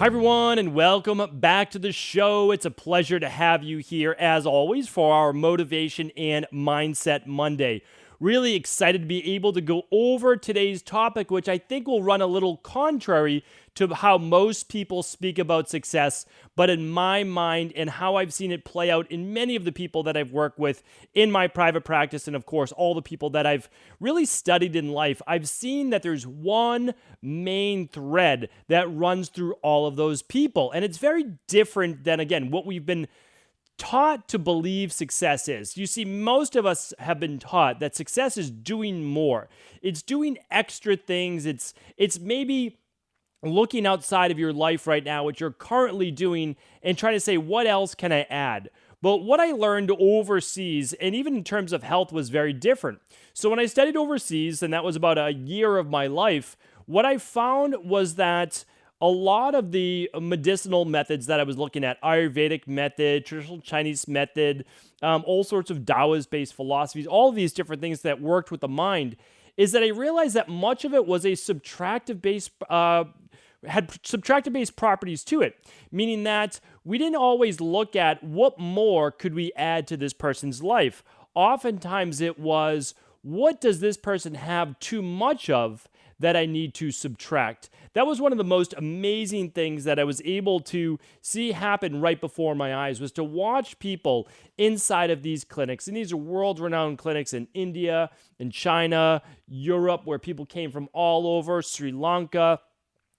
Hi, everyone, and welcome back to the show. It's a pleasure to have you here, as always, for our Motivation and Mindset Monday. Really excited to be able to go over today's topic, which I think will run a little contrary to how most people speak about success, but in my mind and how I've seen it play out in many of the people that I've worked with in my private practice, and of course, all the people that I've really studied in life, I've seen that there's one main thread that runs through all of those people. And it's very different than, again, what we've been taught to believe success is. You see, most of us have been taught that success is doing more. It's doing extra things. It's maybe looking outside of your life right now, what you're currently doing, and trying to say, what else can I add? But what I learned overseas, and even in terms of health, was very different. So when I studied overseas, and that was about a year of my life, what I found was that a lot of the medicinal methods that I was looking at, Ayurvedic method, traditional Chinese method, all sorts of Taoist-based philosophies, all of these different things that worked with the mind, is that I realized that much of it was a subtractive-based had subtractive-based properties to it, meaning that we didn't always look at what more could we add to this person's life. Oftentimes it was, what does this person have too much of that I need to subtract? That was one of the most amazing things that I was able to see happen right before my eyes, was to watch people inside of these clinics. And these are world-renowned clinics in India, in China, Europe, where people came from all over, Sri Lanka.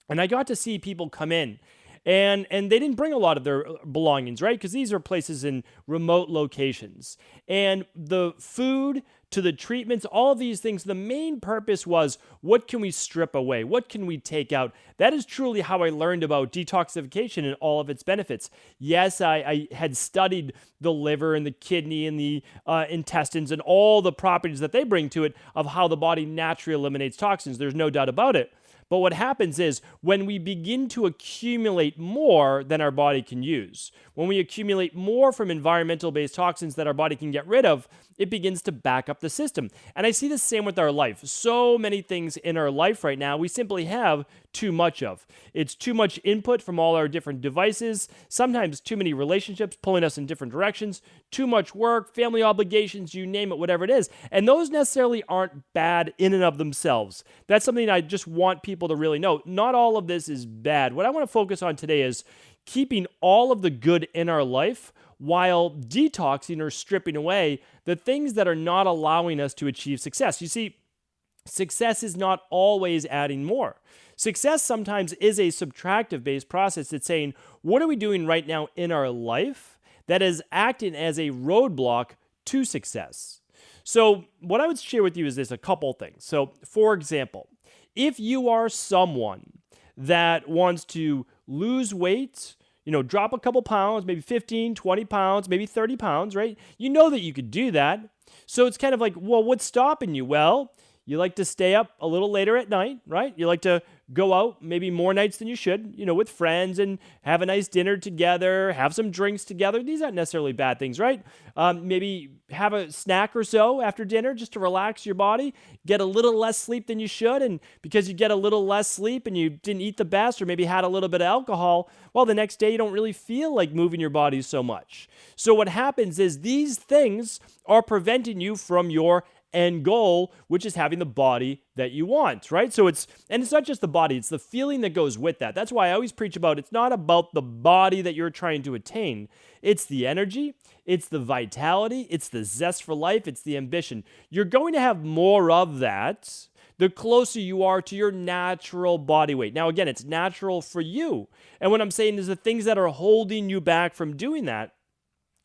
And I got to see people come in. And they didn't bring a lot of their belongings, right? Because these are places in remote locations. And the food to the treatments, all of these things, the main purpose was, what can we strip away? What can we take out? That is truly how I learned about detoxification and all of its benefits. Yes, I had studied the liver and the kidney and the intestines and all the properties that they bring to it of how the body naturally eliminates toxins. There's no doubt about it. But what happens is, when we begin to accumulate more than our body can use, when we accumulate more from environmental-based toxins that our body can get rid of, it begins to back up the system. And I see the same with our life. So many things in our life right now we simply have too much of. It's too much input from all our different devices, sometimes too many relationships pulling us in different directions, too much work, family obligations, you name it, whatever it is. And those necessarily aren't bad in and of themselves. That's something I just want people to really know. Not all of this is bad. What I want to focus on today is keeping all of the good in our life while detoxing or stripping away the things that are not allowing us to achieve success. You see, success is not always adding more. Success sometimes is a subtractive-based process. It's saying, what are we doing right now in our life that is acting as a roadblock to success? So what I would share with you is this, a couple things. So for example, if you are someone that wants to lose weight, drop a couple pounds, maybe 15, 20 pounds, maybe 30 pounds, right? You know that you could do that. So it's kind of like, well, what's stopping you? Well, you like to stay up a little later at night, right? You like to go out maybe more nights than you should, with friends and have a nice dinner together, have some drinks together. These aren't necessarily bad things, right? Maybe have a snack or so after dinner just to relax your body, get a little less sleep than you should. And because you get a little less sleep and you didn't eat the best or maybe had a little bit of alcohol, well, the next day you don't really feel like moving your body so much. So what happens is these things are preventing you from your end goal, which is having the body that you want, right? So it's not just the body, it's the feeling that goes with that. That's why I always preach about, it's not about the body that you're trying to attain. It's the energy, it's the vitality, it's the zest for life, it's the ambition. You're going to have more of that the closer you are to your natural body weight. Now, again, it's natural for you. And what I'm saying is the things that are holding you back from doing that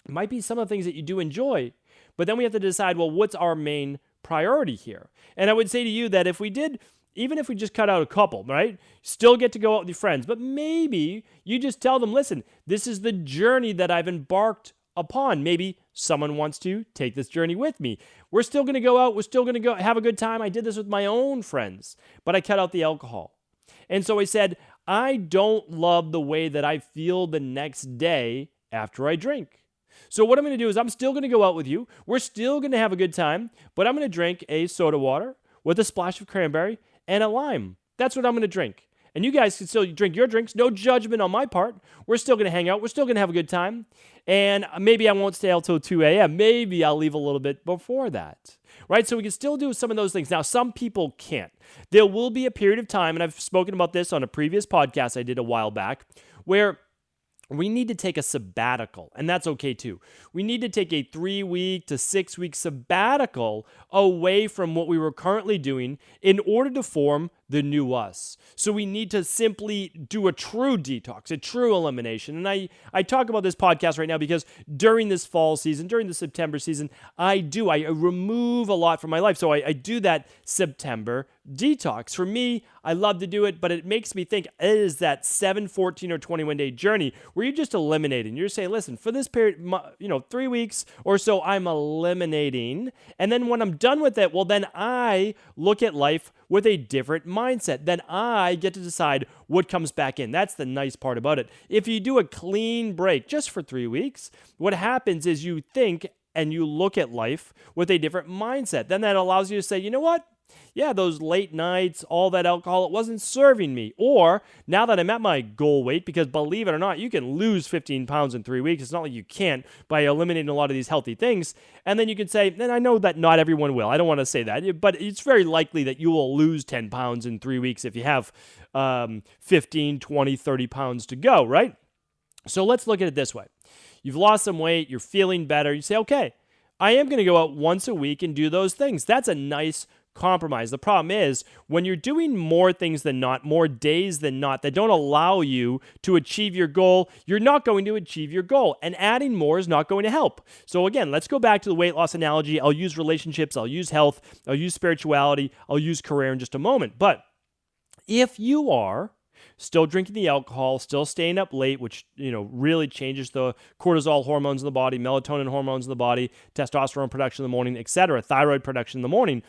might be some of the things that you do enjoy. But then we have to decide, well, what's our main priority here? And I would say to you that even if we just cut out a couple, right? Still get to go out with your friends, but maybe you just tell them, listen, this is the journey that I've embarked upon. Maybe someone wants to take this journey with me. We're still going to go out. We're still going to go have a good time. I did this with my own friends, but I cut out the alcohol. And so I said, I don't love the way that I feel the next day after I drink. So what I'm going to do is I'm still going to go out with you. We're still going to have a good time, but I'm going to drink a soda water with a splash of cranberry and a lime. That's what I'm going to drink. And you guys can still drink your drinks. No judgment on my part. We're still going to hang out. We're still going to have a good time. And maybe I won't stay out till 2 a.m. Maybe I'll leave a little bit before that, right? So we can still do some of those things. Now, some people can't. There will be a period of time, and I've spoken about this on a previous podcast I did a while back, where we need to take a sabbatical, and that's okay too. We need to take a 3-week to 6-week sabbatical away from what we were currently doing in order to form the new us. So we need to simply do a true detox, a true elimination. And I talk about this podcast right now because during this fall season, during the September season, I remove a lot from my life. So I do that September detox. For me, I love to do it, but it makes me think it is that 7, 14, or 21-day journey where you're just eliminating. You're saying, listen, for this period, 3 weeks or so, I'm eliminating. And then when I'm done with it, well, then I look at life with a different mindset. Then I get to decide what comes back in. That's the nice part about it. If you do a clean break just for 3 weeks, what happens is you think and you look at life with a different mindset. Then that allows you to say, you know what? Yeah, those late nights, all that alcohol, it wasn't serving me. Or now that I'm at my goal weight, because believe it or not, you can lose 15 pounds in 3 weeks. It's not like you can't by eliminating a lot of these healthy things. And then you can say, and I know that not everyone will. I don't want to say that, but it's very likely that you will lose 10 pounds in 3 weeks if you have 15, 20, 30 pounds to go, right? So let's look at it this way. You've lost some weight. You're feeling better. You say, okay, I am going to go out once a week and do those things. That's a nice compromise. The problem is when you're doing more things than not, more days than not, that don't allow you to achieve your goal, you're not going to achieve your goal. And adding more is not going to help. So again, let's go back to the weight loss analogy. I'll use relationships, I'll use health, I'll use spirituality, I'll use career in just a moment. But if you are still drinking the alcohol, still staying up late, which really changes the cortisol hormones in the body, melatonin hormones in the body, testosterone production in the morning, etc., thyroid production in the morning,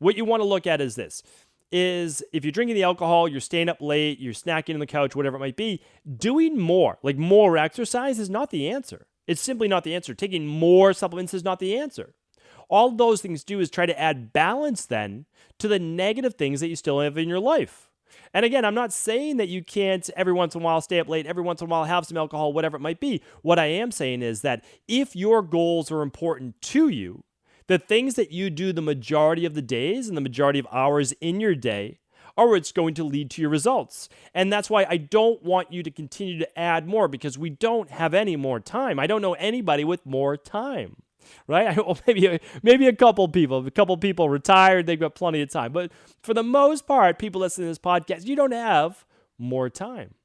what you want to look at is this, is if you're drinking the alcohol, you're staying up late, you're snacking on the couch, whatever it might be, doing more, like more exercise is not the answer. It's simply not the answer. Taking more supplements is not the answer. All those things do is try to add balance then to the negative things that you still have in your life. And again, I'm not saying that you can't every once in a while stay up late, every once in a while have some alcohol, whatever it might be. What I am saying is that if your goals are important to you, the things that you do the majority of the days and the majority of hours in your day are what's going to lead to your results. And that's why I don't want you to continue to add more because we don't have any more time. I don't know anybody with more time, right? Maybe a couple people retired, they've got plenty of time. But for the most part, people listening to this podcast, you don't have more time.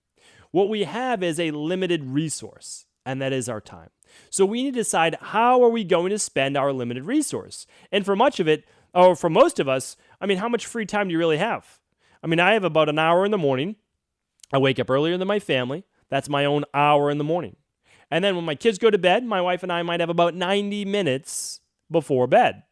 What we have is a limited resource, and that is our time. So we need to decide how are we going to spend our limited resource. And for much of it, or for most of us, how much free time do you really have? I have about an hour in the morning. I wake up earlier than my family. That's my own hour in the morning. And then when my kids go to bed, my wife and I might have about 90 minutes before bed.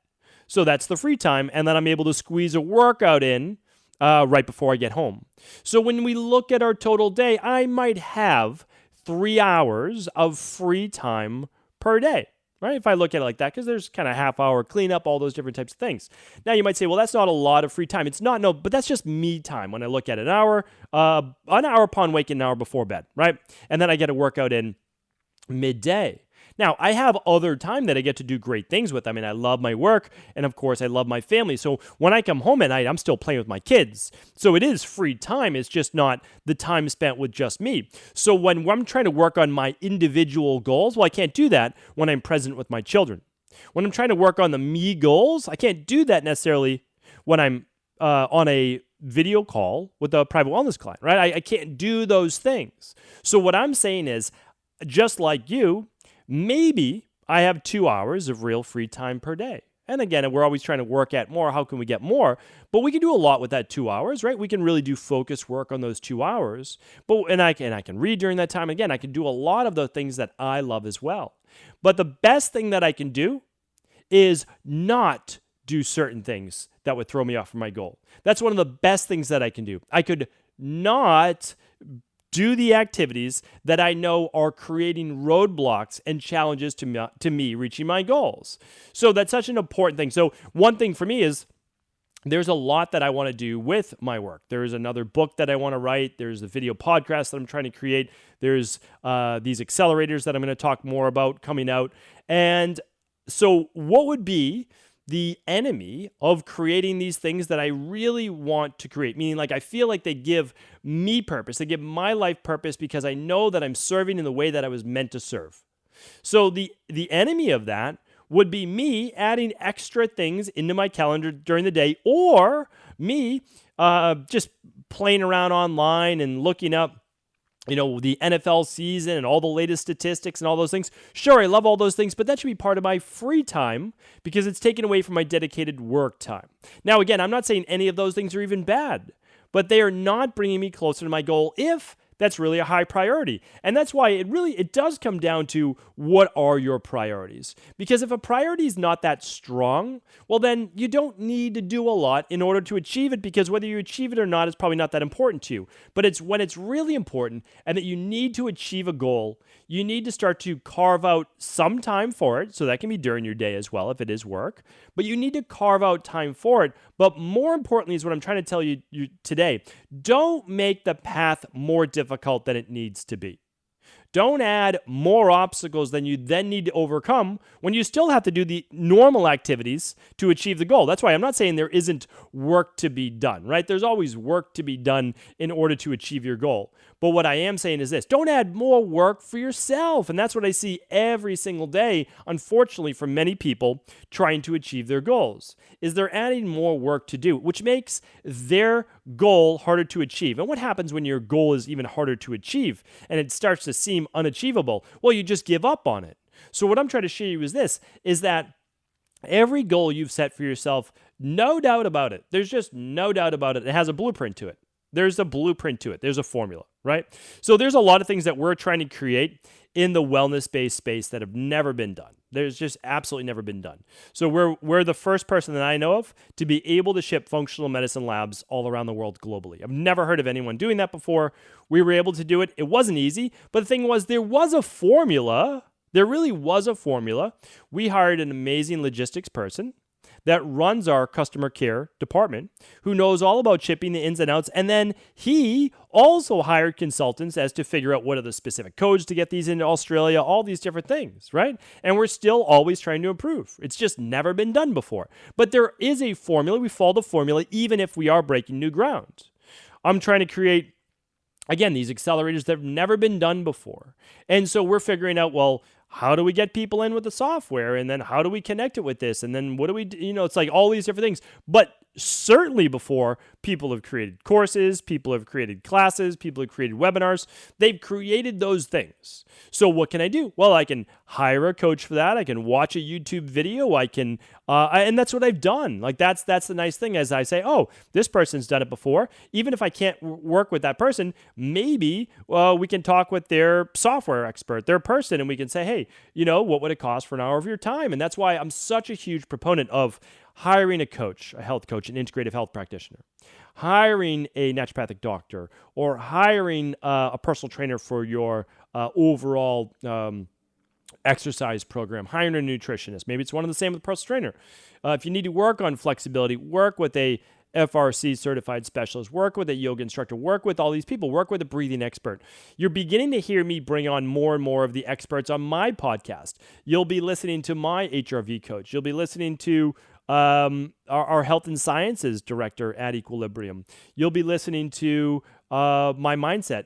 So that's the free time. And then I'm able to squeeze a workout in right before I get home. So when we look at our total day, I might have 3 hours of free time per day, right? If I look at it like that, because there's kind of half-hour cleanup, all those different types of things. Now you might say, well, that's not a lot of free time. It's not, no, but that's just me time when I look at an hour upon waking, an hour before bed, right? And then I get a workout in midday. Now, I have other time that I get to do great things with. I love my work, and of course, I love my family. So when I come home at night, I'm still playing with my kids. So it is free time. It's just not the time spent with just me. So when I'm trying to work on my individual goals, well, I can't do that when I'm present with my children. When I'm trying to work on the me goals, I can't do that necessarily when I'm on a video call with a private wellness client, right? I can't do those things. So what I'm saying is, just like you, maybe I have 2 hours of real free time per day. And again, we're always trying to work at more. How can we get more? But we can do a lot with that 2 hours, right? We can really do focused work on those 2 hours. And I can read during that time. Again, I can do a lot of the things that I love as well. But the best thing that I can do is not do certain things that would throw me off from my goal. That's one of the best things that I can do. I could not do the activities that I know are creating roadblocks and challenges to me reaching my goals. So that's such an important thing. So one thing for me is there's a lot that I want to do with my work. There's another book that I want to write. There's a video podcast that I'm trying to create. There's these accelerators that I'm going to talk more about coming out. And so what would be the enemy of creating these things that I really want to create? Meaning, like, I feel like they give me purpose. They give my life purpose because I know that I'm serving in the way that I was meant to serve. So the enemy of that would be me adding extra things into my calendar during the day, or me just playing around online and looking up, the NFL season and all the latest statistics and all those things. Sure, I love all those things, but that should be part of my free time because it's taken away from my dedicated work time. Now, again, I'm not saying any of those things are even bad, but they are not bringing me closer to my goal if that's really a high priority. And that's why it does come down to what are your priorities? Because if a priority is not that strong, well, then you don't need to do a lot in order to achieve it, because whether you achieve it or not is probably not that important to you. But it's when it's really important and that you need to achieve a goal, you need to start to carve out some time for it. So that can be during your day as well if it is work, but you need to carve out time for it. But more importantly is what I'm trying to tell you today. Don't make the path more difficult than it needs to be. Don't add more obstacles than you then need to overcome when you still have to do the normal activities to achieve the goal. That's why I'm not saying there isn't work to be done, right? There's always work to be done in order to achieve your goal. But what I am saying is this: don't add more work for yourself. And that's what I see every single day, unfortunately, from many people trying to achieve their goals, is they're adding more work to do, which makes their goal harder to achieve. And what happens when your goal is even harder to achieve and it starts to seem unachievable? Well, you just give up on it. So what I'm trying to show you is this, is that every goal you've set for yourself, no doubt about it, there's just no doubt about it, it has a blueprint to it. There's a blueprint to it. There's a formula, right? So there's a lot of things that we're trying to create in the wellness-based space that have never been done. There's just absolutely never been done. So we're the first person that I know of to be able to ship functional medicine labs all around the world globally. I've never heard of anyone doing that before. We were able to do it. It wasn't easy, but the thing was, there was a formula. There really was a formula. We hired an amazing logistics person that runs our customer care department, who knows all about shipping, the ins and outs. And then he also hired consultants as to figure out what are the specific codes to get these into Australia, all these different things, right? And we're still always trying to improve. It's just never been done before. But there is a formula. We follow the formula even if we are breaking new ground. I'm trying to create, again, these accelerators that have never been done before. And so we're figuring out, well, how do we get people in with the software? And then how do we connect it with this? And then what do we do? It's like all these different things. But certainly before, people have created courses, people have created classes, people have created webinars. They've created those things. So what can I do? Well, I can hire a coach for that. I can watch a YouTube video. I can, and that's what I've done. Like that's the nice thing, as I say, oh, this person's done it before. Even if I can't work with that person, maybe we can talk with their software expert, their person, and we can say, hey, what would it cost for an hour of your time? And that's why I'm such a huge proponent of hiring a coach, a health coach, an integrative health practitioner, hiring a naturopathic doctor, or hiring a personal trainer for your overall exercise program, hiring a nutritionist. Maybe it's one and the same with a personal trainer. If you need to work on flexibility, work with a FRC certified specialist, work with a yoga instructor, work with all these people, work with a breathing expert. You're beginning to hear me bring on more and more of the experts on my podcast. You'll be listening to my HRV coach. You'll be listening to our health and sciences director at Equilibrium. You'll be listening to my mindset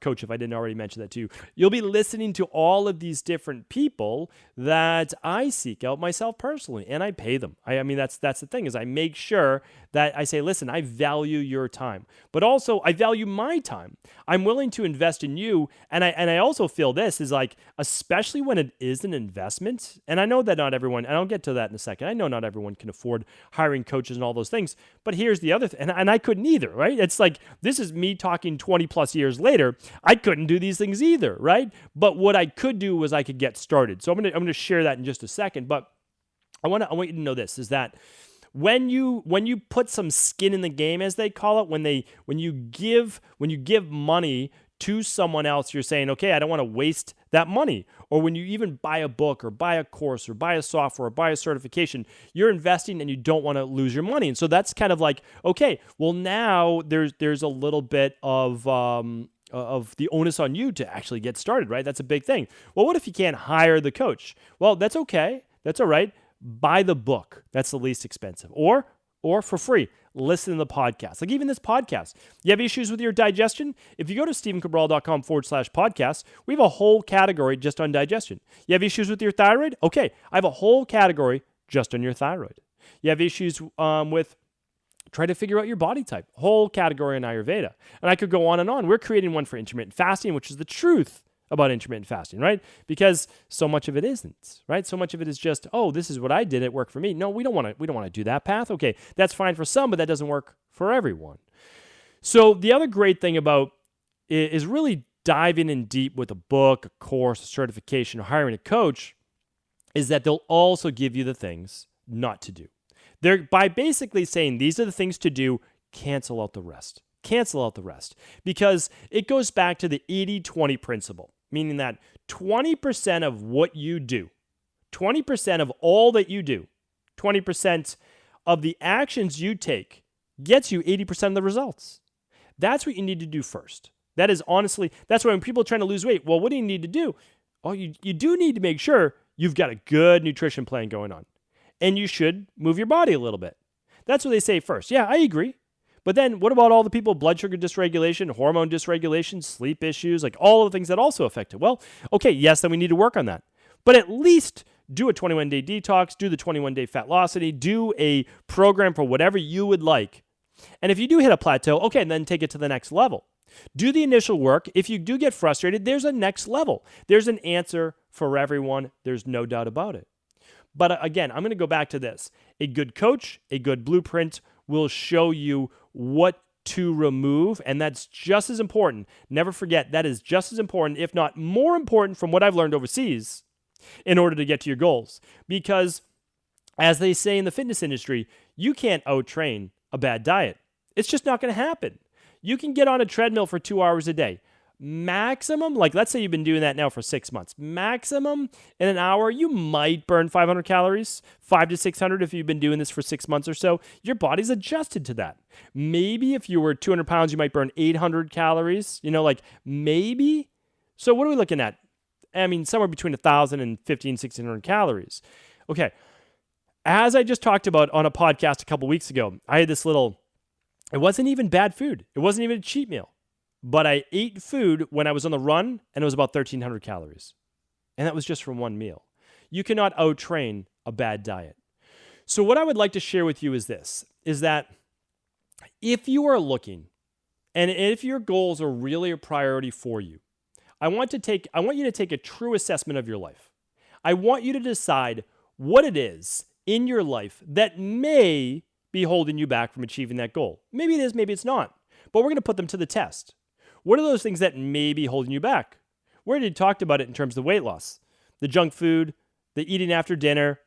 coach, if I didn't already mention that to you. You'll be listening to all of these different people that I seek out myself personally, and I pay them. I mean, that's the thing, is I make sure that I say, listen, I value your time, but also I value my time. I'm willing to invest in you, and I also feel this is like, especially when it is an investment, and I know that not everyone, and I'll get to that in a second, I know not everyone can afford hiring coaches and all those things, but here's the other thing, and I couldn't either, right? It's like, this is me talking 20 plus years later. I couldn't do these things either, right? But what I could do was I could get started. So I'm going to share that in just a second, but I want you to know this, is that when you put some skin in the game, as they call it, when you give money to someone else, you're saying, okay, I don't want to waste that money. Or when you even buy a book or buy a course or buy a software or buy a certification, you're investing and you don't want to lose your money. And so that's kind of like, okay, well now there's a little bit of the onus on you to actually get started, right? That's a big thing. Well, what if you can't hire the coach? Well, that's okay. That's all right. Buy the book. That's the least expensive. Or for free, listen to the podcast. Like even this podcast. You have issues with your digestion? If you go to stephencabral.com/podcast, we have a whole category just on digestion. You have issues with your thyroid? Okay, I have a whole category just on your thyroid. You have issues with trying to figure out your body type, whole category in Ayurveda. And I could go on and on. We're creating one for intermittent fasting, which is the truth about intermittent fasting, right? Because so much of it isn't, right? So much of it is just, oh, this is what I did, it worked for me. No, we don't want to do that path. Okay, that's fine for some, but that doesn't work for everyone. So the other great thing about is really diving in deep with a book, a course, a certification, or hiring a coach is that they'll also give you the things not to do. They're by basically saying these are the things to do, cancel out the rest. Cancel out the rest. Because it goes back to the 80-20 principle, meaning that 20% of what you do, 20% of all that you do, 20% of the actions you take gets you 80% of the results. That's what you need to do first. That is honestly, that's why when people are trying to lose weight, well, what do you need to do? Oh, you do need to make sure you've got a good nutrition plan going on. And you should move your body a little bit. That's what they say first. Yeah, I agree. But then what about all the people, blood sugar dysregulation, hormone dysregulation, sleep issues, like all of the things that also affect it? Well, okay, yes, then we need to work on that. But at least do a 21-day detox, do the 21-day Fatlocity, do a program for whatever you would like. And if you do hit a plateau, okay, then take it to the next level. Do the initial work. If you do get frustrated, there's a next level. There's an answer for everyone. There's no doubt about it. But again, I'm going to go back to this. A good coach, a good blueprint will show you what to remove, and that's just as important. Never forget, that is just as important, if not more important from what I've learned overseas in order to get to your goals. Because as they say in the fitness industry, you can't out-train a bad diet. It's just not going to happen. You can get on a treadmill for 2 hours a day. Maximum, like let's say you've been doing that now for 6 months. Maximum in an hour, you might burn 500 calories, 500 to 600 if you've been doing this for 6 months or so. Your body's adjusted to that. Maybe if you were 200 pounds, you might burn 800 calories, like maybe. So what are we looking at? I mean, somewhere between 1,000 and 1,500, 1,600 calories. Okay. As I just talked about on a podcast a couple weeks ago, I had this it wasn't even bad food. It wasn't even a cheat meal. But I ate food when I was on the run, and it was about 1,300 calories. And that was just from one meal. You cannot out-train a bad diet. So what I would like to share with you is this, is that if you are looking, and if your goals are really a priority for you, I want you to take a true assessment of your life. I want you to decide what it is in your life that may be holding you back from achieving that goal. Maybe it is, maybe it's not. But we're going to put them to the test. What are those things that may be holding you back? We already talked about it in terms of weight loss. The junk food, the eating after dinner,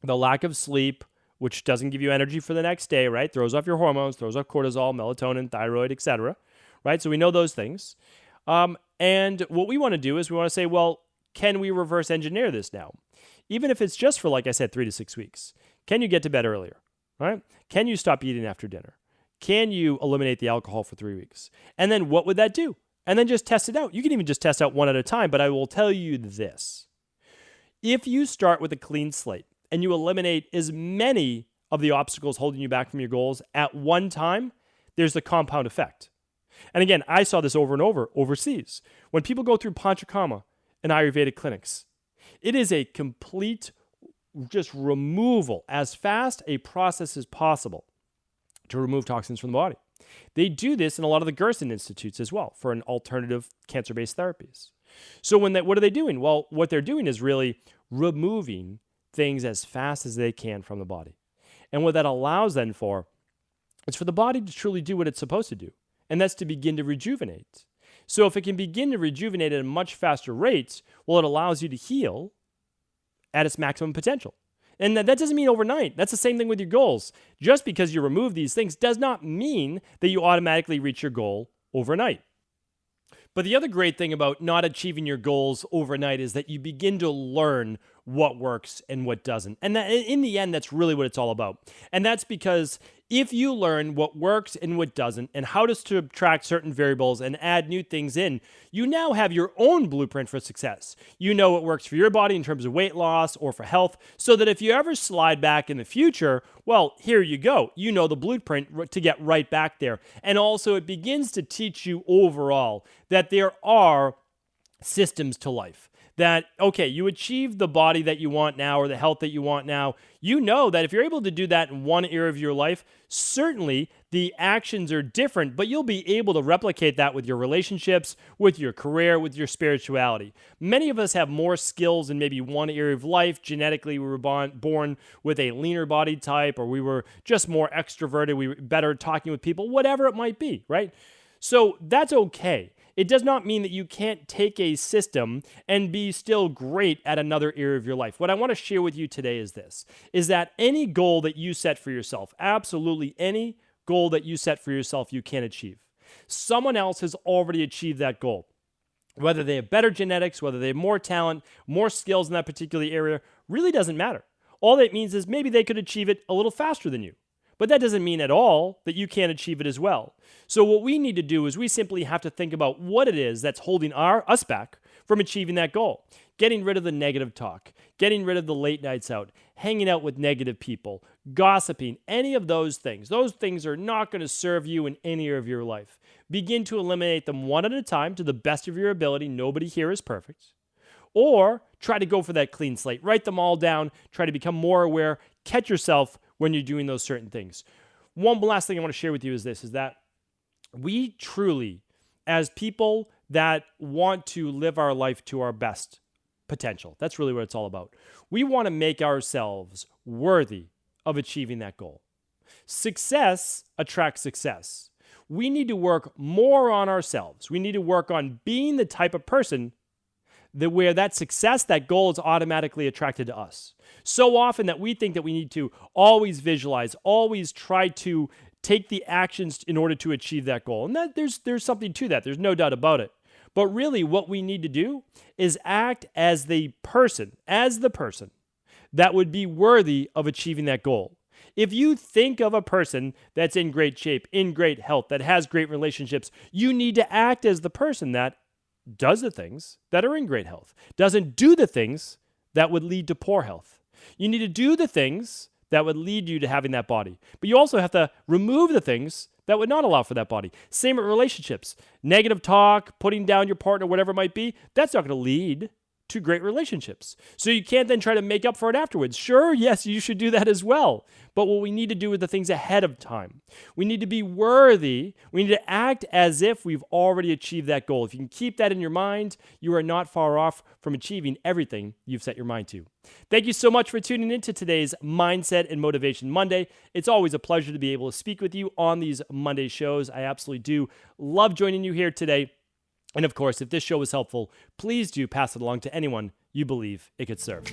the lack of sleep, which doesn't give you energy for the next day, right? Throws off your hormones, throws off cortisol, melatonin, thyroid, etc. Right? So we know those things. And what we want to do is we want to say, well, can we reverse engineer this now? Even if it's just for, like I said, 3 to 6 weeks. Can you get to bed earlier? Right? Can you stop eating after dinner? Can you eliminate the alcohol for 3 weeks? And then what would that do? And then just test it out. You can even just test out one at a time, but I will tell you this. If you start with a clean slate and you eliminate as many of the obstacles holding you back from your goals at one time, there's the compound effect. And again, I saw this over and over overseas. When people go through Panchakarma and Ayurvedic clinics, it is a complete just removal, as fast a process as possible to remove toxins from the body. They do this in a lot of the Gerson institutes as well for an alternative cancer-based therapies. So what are they doing? Well, what they're doing is really removing things as fast as they can from the body. And what that allows then for is for the body to truly do what it's supposed to do, and that's to begin to rejuvenate. So if it can begin to rejuvenate at a much faster rate, well, it allows you to heal at its maximum potential. And that doesn't mean overnight. That's the same thing with your goals. Just because you remove these things does not mean that you automatically reach your goal overnight. But the other great thing about not achieving your goals overnight is that you begin to learn what works and what doesn't. And that, in the end, that's really what it's all about. And that's because if you learn what works and what doesn't, and how to subtract certain variables and add new things in, you now have your own blueprint for success. You know what works for your body in terms of weight loss or for health, so that if you ever slide back in the future, well, here you go. You know the blueprint to get right back there. And also, it begins to teach you overall that there are systems to life. That, okay, you achieve the body that you want now or the health that you want now. You know that if you're able to do that in one area of your life, certainly the actions are different, but you'll be able to replicate that with your relationships, with your career, with your spirituality. Many of us have more skills in maybe one area of life. Genetically, we were born with a leaner body type, or we were just more extroverted. We were better talking with people, whatever it might be, right? So that's okay. It does not mean that you can't take a system and be still great at another area of your life. What I want to share with you today is this, is that any goal that you set for yourself, absolutely any goal that you set for yourself, you can achieve. Someone else has already achieved that goal. Whether they have better genetics, whether they have more talent, more skills in that particular area, really doesn't matter. All that means is maybe they could achieve it a little faster than you. But that doesn't mean at all that you can't achieve it as well. So what we need to do is we simply have to think about what it is that's holding us back from achieving that goal. Getting rid of the negative talk, getting rid of the late nights out, hanging out with negative people, gossiping, any of those things. Those things are not going to serve you in any area of your life. Begin to eliminate them one at a time to the best of your ability. Nobody here is perfect. Or try to go for that clean slate. Write them all down. Try to become more aware. Catch yourself when you're doing those certain things. One last thing I want to share with you is this, is that we truly, as people that want to live our life to our best potential, that's really what it's all about. We want to make ourselves worthy of achieving that goal. Success attracts success. We need to work more on ourselves. We need to work on being the type of person that where that success, that goal is automatically attracted to us. So often that we think that we need to always visualize, always try to take the actions in order to achieve that goal. And that there's something to that. There's no doubt about it. But really what we need to do is act as the person that would be worthy of achieving that goal. If you think of a person that's in great shape, in great health, that has great relationships, you need to act as the person that does the things that are in great health, doesn't do the things that would lead to poor health. You need to do the things that would lead you to having that body. But you also have to remove the things that would not allow for that body. Same with relationships. Negative talk, putting down your partner, whatever it might be, that's not going to lead to great relationships. So you can't then try to make up for it afterwards. Sure, yes, you should do that as well. But what we need to do is the things ahead of time. We need to be worthy. We need to act as if we've already achieved that goal. If you can keep that in your mind, you are not far off from achieving everything you've set your mind to. Thank you so much for tuning in to today's Mindset and Motivation Monday. It's always a pleasure to be able to speak with you on these Monday shows. I absolutely do love joining you here today. And of course, if this show was helpful, please do pass it along to anyone you believe it could serve.